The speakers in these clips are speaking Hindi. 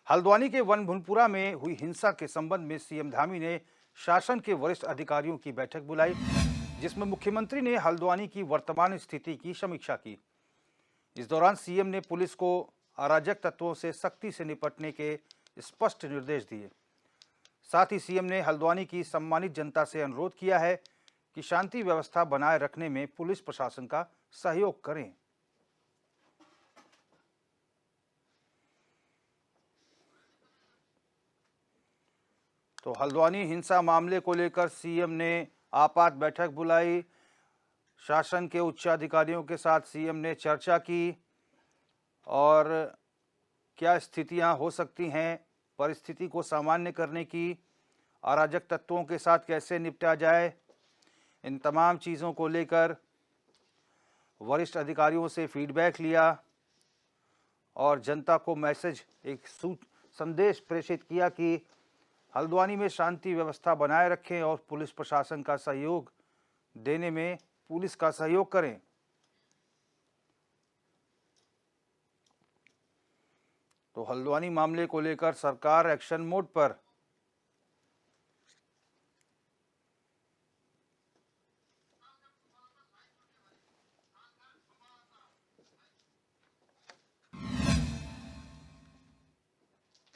हल्द्वानी के वन भुनपुरा में हुई हिंसा के संबंध में सीएम धामी ने शासन के वरिष्ठ अधिकारियों की बैठक बुलाई, जिसमें मुख्यमंत्री ने हल्द्वानी की वर्तमान स्थिति की समीक्षा की। इस दौरान सीएम ने पुलिस को अराजक तत्वों से सख्ती से निपटने के स्पष्ट निर्देश दिए। साथ ही सीएम ने हल्द्वानी की सम्मानित जनता से अनुरोध किया है कि शांति व्यवस्था बनाए रखने में पुलिस प्रशासन का सहयोग करें। तो हल्द्वानी हिंसा मामले को लेकर सीएम ने आपात बैठक बुलाई। शासन के उच्च अधिकारियों के साथ सीएम ने चर्चा की और क्या स्थितियां हो सकती हैं, परिस्थिति को सामान्य करने की, अराजक तत्वों के साथ कैसे निपटा जाए, इन तमाम चीज़ों को लेकर वरिष्ठ अधिकारियों से फीडबैक लिया और जनता को मैसेज, एक संदेश प्रेषित किया कि हल्द्वानी में शांति व्यवस्था बनाए रखें और पुलिस प्रशासन का सहयोग देने में पुलिस का सहयोग करें। तो हल्द्वानी मामले को लेकर सरकार एक्शन मोड पर।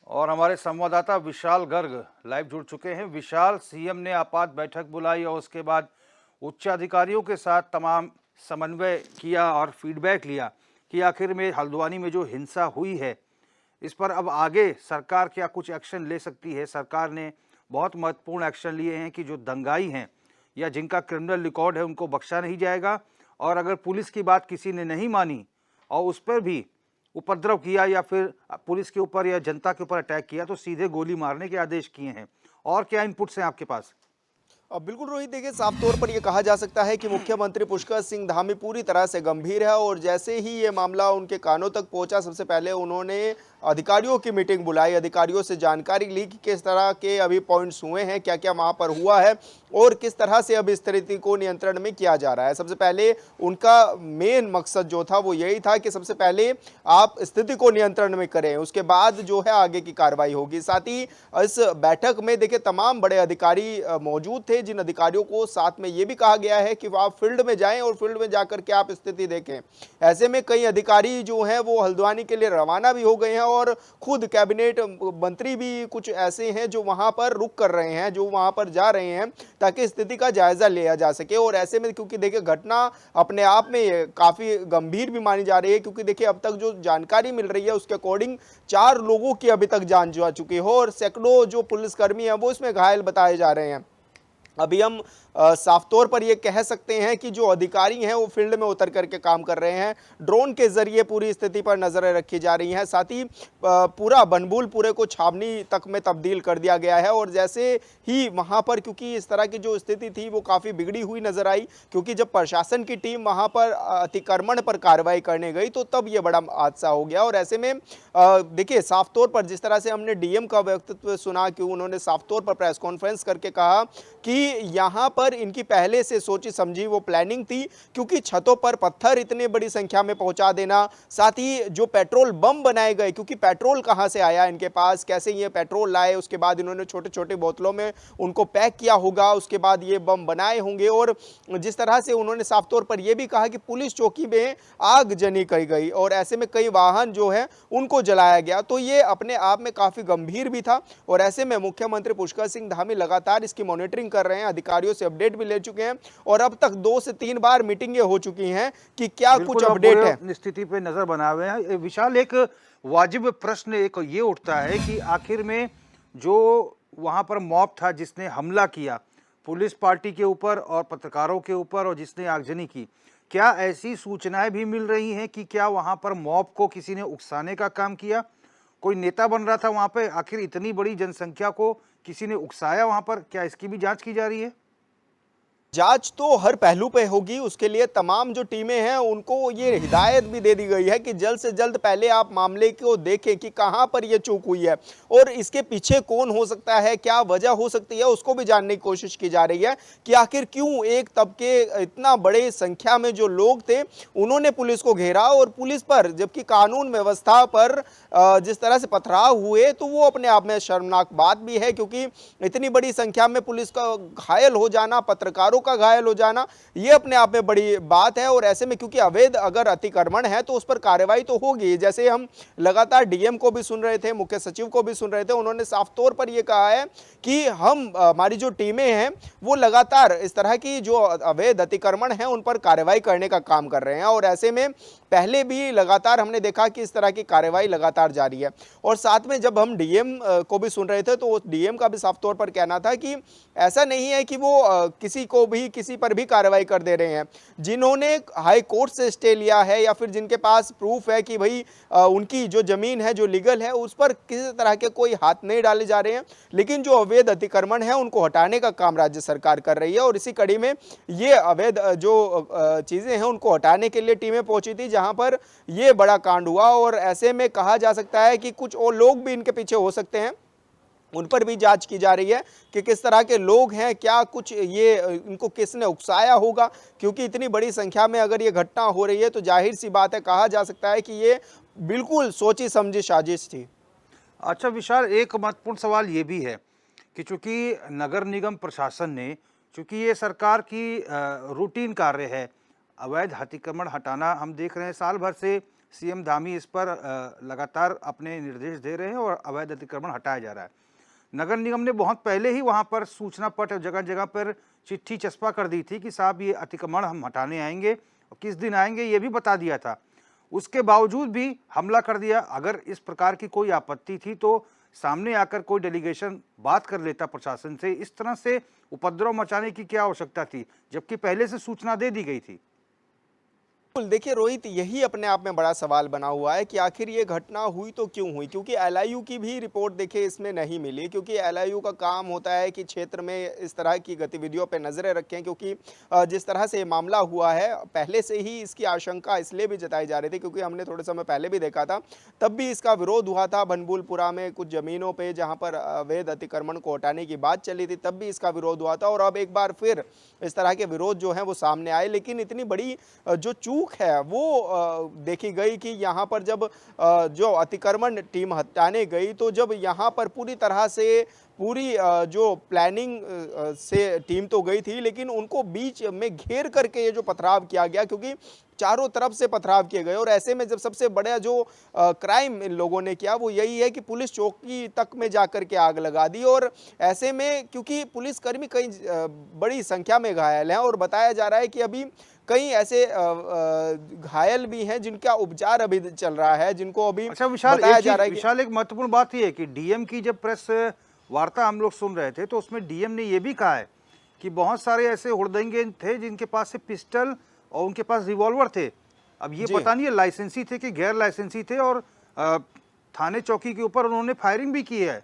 और हमारे संवाददाता विशाल गर्ग लाइव जुड़ चुके हैं। विशाल, सीएम ने आपात बैठक बुलाई और उसके बाद उच्च अधिकारियों के साथ तमाम समन्वय किया और फीडबैक लिया कि आखिर में हल्द्वानी में जो हिंसा हुई है इस पर अब आगे सरकार क्या कुछ एक्शन ले सकती है। सरकार ने बहुत महत्वपूर्ण एक्शन लिए हैं कि जो दंगाई हैं या जिनका क्रिमिनल रिकॉर्ड है उनको बख्शा नहीं जाएगा, और अगर पुलिस की बात किसी ने नहीं मानी और उस पर भी उपद्रव किया या फिर पुलिस के ऊपर या जनता के ऊपर अटैक किया तो सीधे गोली मारने के आदेश किए हैं। और क्या इनपुट्स हैं आपके पास? बिल्कुल रोहित, देखिए साफ तौर पर यह कहा जा सकता है कि मुख्यमंत्री पुष्कर सिंह धामी पूरी तरह से गंभीर है और जैसे ही ये मामला उनके कानों तक पहुंचा, सबसे पहले उन्होंने अधिकारियों की मीटिंग बुलाई, अधिकारियों से जानकारी ली कि किस तरह के अभी पॉइंट्स हुए हैं, क्या क्या वहां पर हुआ है और किस तरह से अब स्थिति को नियंत्रण में किया जा रहा है। सबसे पहले उनका मेन मकसद जो था वो यही था कि सबसे पहले आप स्थिति को नियंत्रण में करें, उसके बाद जो है आगे की कार्रवाई होगी। साथ ही इस बैठक में देखिए तमाम बड़े अधिकारी मौजूद थे, जिन अधिकारियों को साथ में ये भी कहा गया है कि आप फील्ड में जाएं और फील्ड में जाकर के आप स्थिति देखें। ऐसे में कई अधिकारी जो हैं वो हल्द्वानी के लिए रवाना भी हो गए हैं और खुद कैबिनेट मंत्री भी कुछ ऐसे हैं जो वहां पर रुक कर रहे हैं, जो वहां पर जा रहे हैं ताकि स्थिति का जायजा लिया जा सके। और ऐसे में क्योंकि देखिए घटना अपने आप में काफी गंभीर भी मानी जा रही है, क्योंकि देखिए अब तक जो जानकारी मिल रही है उसके अकॉर्डिंग 4 लोगों की अभी तक जान जा चुकी हो और सैकड़ों जो पुलिसकर्मी हैं वो इसमें घायल बताए जा रहे हैं। अभी हम साफ तौर पर ये कह सकते हैं कि जो अधिकारी हैं वो फील्ड में उतर करके काम कर रहे हैं, ड्रोन के जरिए पूरी स्थिति पर नजरें रखी जा रही हैं। साथ ही पूरा बनबूल पूरे को छावनी तक में तब्दील कर दिया गया है और जैसे ही वहां पर, क्योंकि इस तरह की जो स्थिति थी वो काफ़ी बिगड़ी हुई नजर आई, क्योंकि जब प्रशासन की टीम वहां पर अतिक्रमण पर कार्रवाई करने गई तो तब ये बड़ा हादसा हो गया। और ऐसे में देखिए साफ तौर पर जिस तरह से हमने डीएम का वक्तव्य सुना कि उन्होंने साफ तौर पर प्रेस कॉन्फ्रेंस करके कहा कि यहाँ पर इनकी पहले से सोची समझी वो प्लानिंग थी, क्योंकि छतों पर पत्थर इतनी बड़ी संख्या में पहुंचा देना, साथ ही जो पेट्रोल बम बनाए गए, क्योंकि पेट्रोल कहां से आया इनके पास, कैसे ये पेट्रोल लाए, उसके बाद इन्होंने छोटे छोटे बोतलों में उनको पैक किया होगा, उसके बाद ये बम बनाए होंगे। और जिस तरह से उन्होंने साफ तौर पर यह भी कहा कि पुलिस चौकी में आगजनी की गई और ऐसे में कई वाहन जो है उनको जलाया गया, तो ये अपने आप में काफी गंभीर भी था। और ऐसे में मुख्यमंत्री पुष्कर सिंह धामी लगातार इसकी मॉनिटरिंग कर रहे हैं, अधिकारियों से अपडेट भी ले चुके हैं और अब तक 2 से 3 बार मीटिंगें हो चुकी हैं कि क्या कुछ अपडेट है। स्थिति पे नजर बनाए हुए हैं। विशाल, एक वाजिब प्रश्न एक ये उठता है कि आखिर में जो वहां पर मॉब था जिसने हमला किया पुलिस पार्टी के ऊपर और पत्रकारों के ऊपर और जिसने आगजनी की, क्या ऐसी सूचनाएं भी मिल रही हैं कि क्या वहां पर मॉब को किसी ने उकसाने का काम किया? कोई नेता बन रहा था वहां पे, आखिर इतनी बड़ी जनसंख्या को किसी ने उकसाया वहां पर? क्या इसकी भी जांच की जा रही है? जांच तो हर पहलू पे होगी, उसके लिए तमाम जो टीमें हैं उनको ये हिदायत भी दे दी गई है कि जल्द से जल्द पहले आप मामले को देखें कि कहां पर ये चूक हुई है और इसके पीछे कौन हो सकता है, क्या वजह हो सकती है, उसको भी जानने की कोशिश की जा रही है कि आखिर क्यों एक तबके इतना बड़े संख्या में जो लोग थे उन्होंने पुलिस को घेरा और पुलिस पर, जबकि कानून व्यवस्था पर जिस तरह से पथराव हुए, तो वो अपने आप में शर्मनाक बात भी है क्योंकि इतनी बड़ी संख्या में पुलिस का घायल हो जाना, पत्रकारों का घायल हो जाना, ये अपने आप में बड़ी बात है। और ऐसे में क्योंकि अवैध अगर अतिक्रमण है तो उस पर कार्रवाई तो होगी। जैसे हम लगातार डीएम को भी सुन रहे थे, मुख्य सचिव को भी सुन रहे थे, उन्होंने साफ तौर पर यह कहा है कि हमारी जो टीमें हैं वो लगातार इस तरह की जो अवैध अतिक्रमण है उन पर कार्रवाई करने का काम कर रहे हैं। और ऐसे में पहले भी लगातार हमने देखा कि इस तरह की कार्रवाई लगातार जारी है। और साथ में जब हम डीएम को भी सुन रहे थे तो डीएम का भी साफ तौर पर कहना था कि ऐसा नहीं है कि वो किसी को भी, किसी पर भी कार्रवाई कर दे रहे हैं। जिन्होंने हाई कोर्ट से स्टे लिया है या फिर जिनके पास प्रूफ है कि भाई उनकी जो जमीन है, जो लीगल है, उस पर किसी तरह के कोई हाथ नहीं डाले जा रहे हैं, लेकिन जो अवैध अतिक्रमण है उनको हटाने का काम राज्य सरकार कर रही है। और इसी कड़ी में ये अवैध जो चीजें हैं उनको हटाने के लिए टीमें पहुंची थी जहां पर ये बड़ा कांड हुआ। और ऐसे में कहा जा सकता है कि कुछ और लोग भी इनके पीछे हो सकते हैं, उन पर भी जांच की जा रही है कि किस तरह के लोग हैं, क्या कुछ ये इनको किसने उकसाया होगा, क्योंकि इतनी बड़ी संख्या में अगर ये घटना हो रही है तो जाहिर सी बात है, कहा जा सकता है कि ये बिल्कुल सोची समझी साजिश थी। अच्छा विशाल, एक महत्वपूर्ण सवाल ये भी है कि चूंकि नगर निगम प्रशासन ने, चूंकि ये सरकार की रूटीन कार्य है, अवैध अतिक्रमण हटाना, हम देख रहे हैं साल भर से सीएम धामी इस पर लगातार अपने निर्देश दे रहे हैं और अवैध अतिक्रमण हटाया जा रहा है। नगर निगम ने बहुत पहले ही वहां पर सूचना पट जगह जगह पर चिट्ठी चस्पा कर दी थी कि साहब ये अतिक्रमण हम हटाने आएंगे और किस दिन आएंगे ये भी बता दिया था। उसके बावजूद भी हमला कर दिया। अगर इस प्रकार की कोई आपत्ति थी तो सामने आकर कोई डेलीगेशन बात कर लेता प्रशासन से। इस तरह से उपद्रव मचाने की क्या आवश्यकता थी, जबकि पहले से सूचना दे दी गई थी। बिल्कुल, देखिए रोहित, यही अपने आप में बड़ा सवाल बना हुआ है कि आखिर ये घटना हुई तो क्यों हुई, क्योंकि एलआईयू की भी रिपोर्ट देखिए इसमें नहीं मिली, क्योंकि एलआईयू का काम होता है कि क्षेत्र में इस तरह की गतिविधियों पर नजरें रखें। क्योंकि जिस तरह से ये मामला हुआ है, पहले से ही इसकी आशंका इसलिए भी जताई जा रही थी क्योंकि हमने थोड़े समय पहले भी देखा था, तब भी इसका विरोध हुआ था बनबुलपुरा में कुछ जमीनों पर जहाँ पर अवैध अतिक्रमण को हटाने की बात चली थी, तब भी इसका विरोध हुआ था। और अब एक बार फिर इस तरह के विरोध जो है वो सामने आए, लेकिन इतनी बड़ी जो चूक है वो देखी गई कि यहाँ पर जब जो अतिक्रमण टीम हटाने गई तो जब यहाँ पर पूरी तरह से पूरी जो प्लानिंग से टीम तो गई थी, लेकिन उनको बीच में घेर करके ये जो पथराव किया गया, क्योंकि चारों तरफ से पथराव किए गए। और ऐसे में जब सबसे बड़ा जो क्राइम इन लोगों ने किया वो यही है कि पुलिस चौकी तक में जाकर के आग लगा दी। और ऐसे में क्योंकि पुलिसकर्मी कई बड़ी संख्या में घायल हैं और बताया जा रहा है कि अभी कई ऐसे घायल भी हैं जिनका उपचार अभी चल रहा है, जिनको अभी अच्छा विशाल, बताया जा रहा है। विशाल एक महत्वपूर्ण बात यह है कि डीएम की जब प्रेस वार्ता हम लोग सुन रहे थे तो उसमें डीएम ने यह भी कहा है कि बहुत सारे ऐसे हुड़दंगे थे जिनके पास से पिस्टल और उनके पास रिवॉल्वर थे। अब ये पता नहीं है लाइसेंसी थे कि गैर लाइसेंसी थे, और थाने चौकी के ऊपर उन्होंने फायरिंग भी की है।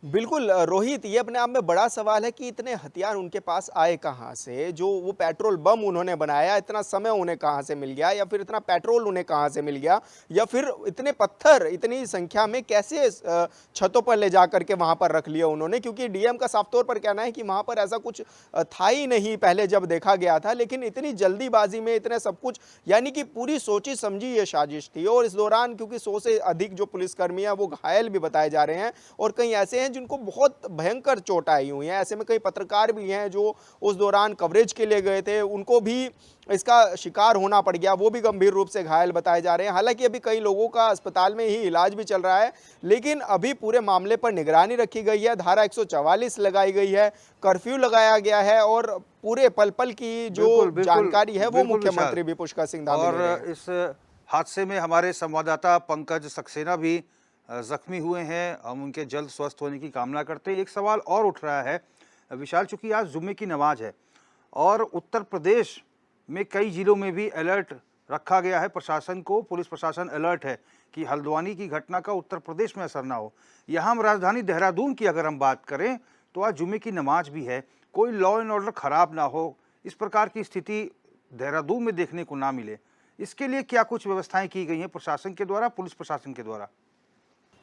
बिल्कुल रोहित, ये अपने आप में बड़ा सवाल है कि इतने हथियार उनके पास आए कहाँ से, जो वो पेट्रोल बम उन्होंने बनाया, इतना समय उन्हें कहाँ से मिल गया, या फिर इतना पेट्रोल उन्हें कहाँ से मिल गया, या फिर इतने पत्थर इतनी संख्या में कैसे छतों पर ले जा करके वहाँ पर रख लिया उन्होंने। क्योंकि डीएम का साफ तौर पर कहना है कि वहाँ पर ऐसा कुछ था ही नहीं पहले जब देखा गया था, लेकिन इतनी जल्दीबाजी में इतने सब कुछ, यानी कि पूरी सोची समझी ये साजिश थी। और इस दौरान क्योंकि 100 से अधिक जो पुलिसकर्मी हैं वो घायल भी बताए जा रहे हैं और कई ऐसे जिनको बहुत भयंकर चोट आई हुई है। ऐसे में कई पत्रकार भी हैं जो उस दौरान कवरेज के लिए गए थे, उनको भी इसका शिकार होना पड़ गया, वो भी गंभीर रूप से घायल बताए जा रहे हैं। हालांकि अभी कई लोगों का अस्पताल में ही इलाज भी चल रहा है, लेकिन अभी पूरे मामले पर निगरानी रखी गई है, धारा 144 लगाई गई है, कर्फ्यू लगाया गया है और पूरे पल पल की जो जानकारी है वो मुख्यमंत्री भी पुष्कर सिंह धामी ने दी है। और इस हादसे में हमारे संवाददाता पंकज सक्सेना भी जख्मी हुए हैं, हम उनके जल्द स्वस्थ होने की कामना करते हैं। एक सवाल और उठ रहा है विशाल, चूंकि आज जुम्मे की नमाज है और उत्तर प्रदेश में कई जिलों में भी अलर्ट रखा गया है प्रशासन को, पुलिस प्रशासन अलर्ट है कि हल्द्वानी की घटना का उत्तर प्रदेश में असर ना हो। यहाँ हम राजधानी देहरादून की अगर हम बात करें तो आज जुम्मे की नमाज भी है कोई लॉ एंड ऑर्डर खराब ना हो, इस प्रकार की स्थिति देहरादून में देखने को ना मिले, इसके लिए क्या कुछ व्यवस्थाएं की गई हैं प्रशासन के द्वारा, पुलिस प्रशासन के द्वारा?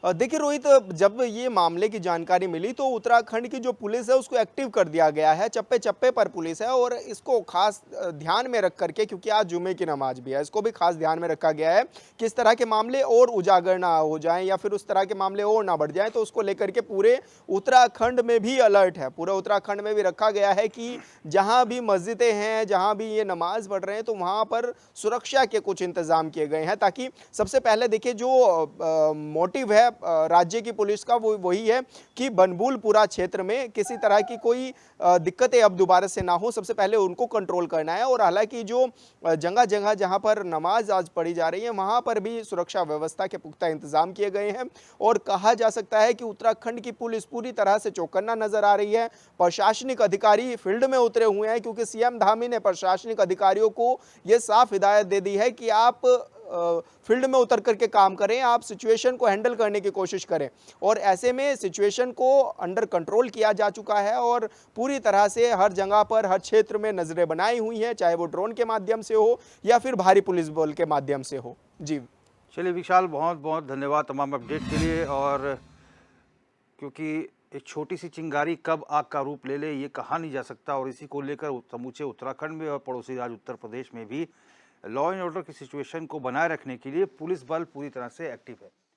देखिए रोहित, जब ये मामले की जानकारी मिली तो उत्तराखंड की जो पुलिस है उसको एक्टिव कर दिया गया है। चप्पे चप्पे पर पुलिस है और इसको खास ध्यान में रख करके, क्योंकि आज जुमे की नमाज भी है, इसको भी खास ध्यान में रखा गया है कि इस तरह के मामले और उजागर ना हो जाएं या फिर उस तरह के मामले और ना बढ़ जाएं। तो उसको लेकर के पूरे उत्तराखंड में भी अलर्ट है, पूरे उत्तराखंड में भी रखा गया है कि जहाँ भी मस्जिदें हैं, जहाँ भी ये नमाज पढ़ रहे हैं, तो वहाँ पर सुरक्षा के कुछ इंतजाम किए गए हैं, ताकि सबसे पहले देखिए जो मोटिव है राज्य की पुलिस का वो वही है कि बनभूलपुरा क्षेत्र में किसी तरह की कोई दिक्कतें अब दोबारा से ना हो, सबसे पहले उनको कंट्रोल करना है। और हालांकि जो जगह जगह जहां पर नमाज आज पढ़ी जा रही है वहां पर भी सुरक्षा व्यवस्था के पुख्ता इंतजाम किए गए हैं और कहा जा सकता है कि उत्तराखंड की पुलिस पूरी तरह से चौकन्ना नजर आ रही है। प्रशासनिक अधिकारी फील्ड में उतरे हुए हैं, क्योंकि सीएम धामी ने प्रशासनिक अधिकारियों को यह साफ हिदायत दे दी है कि आप फील्ड में उतर करके काम करें, आप सिचुएशन को हैंडल करने की कोशिश करें। और ऐसे में सिचुएशन को अंडर कंट्रोल किया जा चुका है और पूरी तरह से हर जगह पर, हर क्षेत्र में नजरें बनाई हुई हैं, चाहे वो ड्रोन के माध्यम से हो या फिर भारी पुलिस बल के माध्यम से हो। जी चलिए विशाल, बहुत बहुत धन्यवाद तमाम अपडेट के लिए। और क्योंकि एक छोटी सी चिंगारी कब आग का रूप ले ले ये कहा नहीं जा सकता, और इसी को लेकर समूचे उत्तराखंड में और पड़ोसी राज्य उत्तर प्रदेश में भी लॉ एंड ऑर्डर की सिचुएशन को बनाए रखने के लिए पुलिस बल पूरी तरह से एक्टिव है।